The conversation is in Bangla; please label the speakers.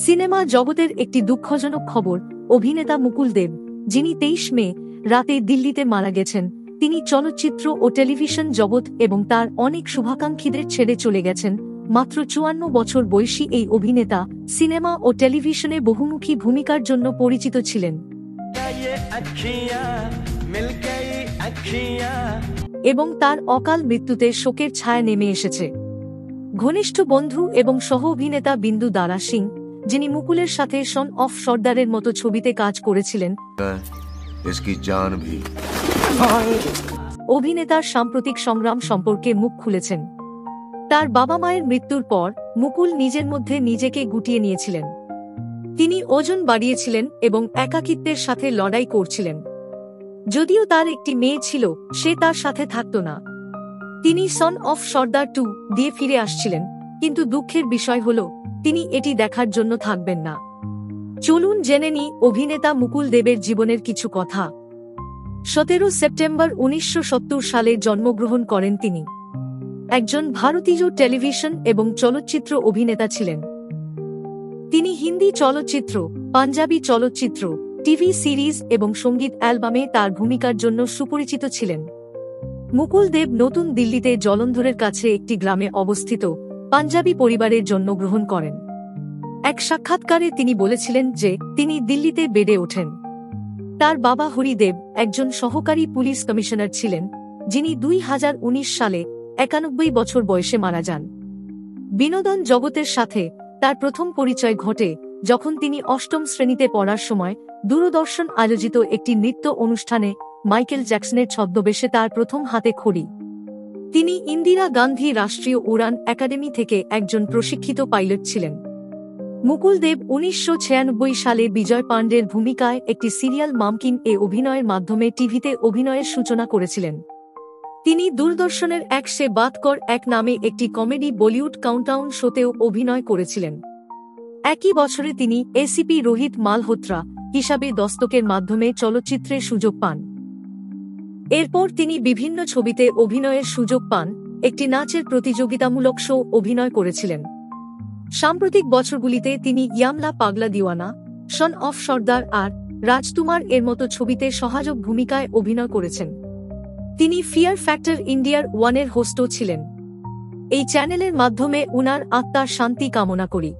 Speaker 1: সিনেমা জগতের একটি দুঃখজনক খবর, অভিনেতা মুকুল দেব, যিনি 23 মে রাতে দিল্লিতে মারা গেছেন। তিনি চলচ্চিত্র ও টেলিভিশন জগৎ এবং তার অনেক শুভাকাঙ্ক্ষীদের ছেড়ে চলে গেছেন। মাত্র 54 বছর বয়সী এই অভিনেতা সিনেমা ও টেলিভিশনে বহুমুখী ভূমিকার জন্য পরিচিত ছিলেন এবং তার অকাল মৃত্যুতে শোকের ছায়া নেমে এসেছে। ঘনিষ্ঠ বন্ধু এবং সহ অভিনেতা বিন্দু দারা সিং, যিনি মুকুলের সাথে সন অফ সর্দারের মতো ছবিতে কাজ করেছিলেন, অভিনেতার সাম্প্রতিক সংগ্রাম সম্পর্কে মুখ খুলেছেন। তার বাবা মায়ের মৃত্যুর পর মুকুল নিজের মধ্যে নিজেকে গুটিয়ে নিয়েছিলেন। তিনি ওজন বাড়িয়েছিলেন এবং একাকিত্বের সাথে লড়াই করছিলেন। যদিও তার একটি মেয়ে ছিল, সে তার সাথে থাকত না। তিনি সন অফ সর্দার 2 দিয়ে ফিরে আসছিলেন, কিন্তু দুঃখের বিষয় হল তিনি এটি দেখার জন্য থাকবেন না। চলুন জেনে নিই অভিনেতা মুকুল দেবের জীবনের কিছু কথা। 17 সেপ্টেম্বর 1970 সালে জন্মগ্রহণ করেন তিনি। একজন ভারতীয় টেলিভিশন এবং চলচ্চিত্র অভিনেতা ছিলেন। তিনি হিন্দি চলচ্চিত্র, পাঞ্জাবি চলচ্চিত্র, টিভি সিরিজ এবং সঙ্গীত অ্যালবামে তার ভূমিকার জন্য সুপরিচিত ছিলেন। মুকুল দেব নতুন দিল্লিতে জলন্ধরের কাছে একটি গ্রামে অবস্থিত পাঞ্জাবি পরিবারে জন্মগ্রহণ করেন। এক সাক্ষাৎকারে তিনি বলেছিলেন যে তিনি দিল্লিতে বেড়ে ওঠেন। তার বাবা হরি দেব একজন সহকারী পুলিশ কমিশনার ছিলেন, যিনি 2019 সালে 91 বছর বয়সে মারা যান। বিনোদন জগতের সাথে তার প্রথম পরিচয় ঘটে যখন তিনি 8ম শ্রেণীতে পড়ার সময় দূরদর্শন আয়োজিত একটি নৃত্য অনুষ্ঠানে মাইকেল জ্যাকসনের ছদ্মবেশে তার প্রথম হাতে খড়ি। তিনি ইন্দিরা গান্ধী রাষ্ট্রীয় উড়ান একাডেমি থেকে একজন প্রশিক্ষিত পাইলট ছিলেন। মুকুল দেব 1996 সালে বিজয় পাণ্ডের ভূমিকায় একটি সিরিয়াল মামকিন এ অভিনয়ের মাধ্যমে টিভিতে অভিনয়ের সূচনা করেছিলেন। তিনি দূরদর্শনের এক সে বাত কর এক নামে একটি কমেডি বলিউড কাউন্টডাউন শোতেও অভিনয় করেছিলেন। একই বছরে তিনি এসিপি রোহিত মালহোত্রা হিসাবে দস্তকের মাধ্যমে চলচ্চিত্রে সুযোগ পান। এরপর তিনি বিভিন্ন ছবিতে অভিনয়ের সুযোগ পান, একটি নাচের প্রতিযোগিতামূলক শো অভিনয় করেছিলেন। সাম্প্রতিক বছরগুলিতে তিনি ইয়ামলা পাগলা দিওয়ানা, সন অফ সর্দার আর রাজকুমার এর মতো ছবিতে সহায়ক ভূমিকায় অভিনয় করেছেন। তিনি ফিয়ার ফ্যাক্টর ইন্ডিয়ার 1 এর হোস্টও ছিলেন। এই চ্যানেলের মাধ্যমে উনার আত্মার শান্তি কামনা করি।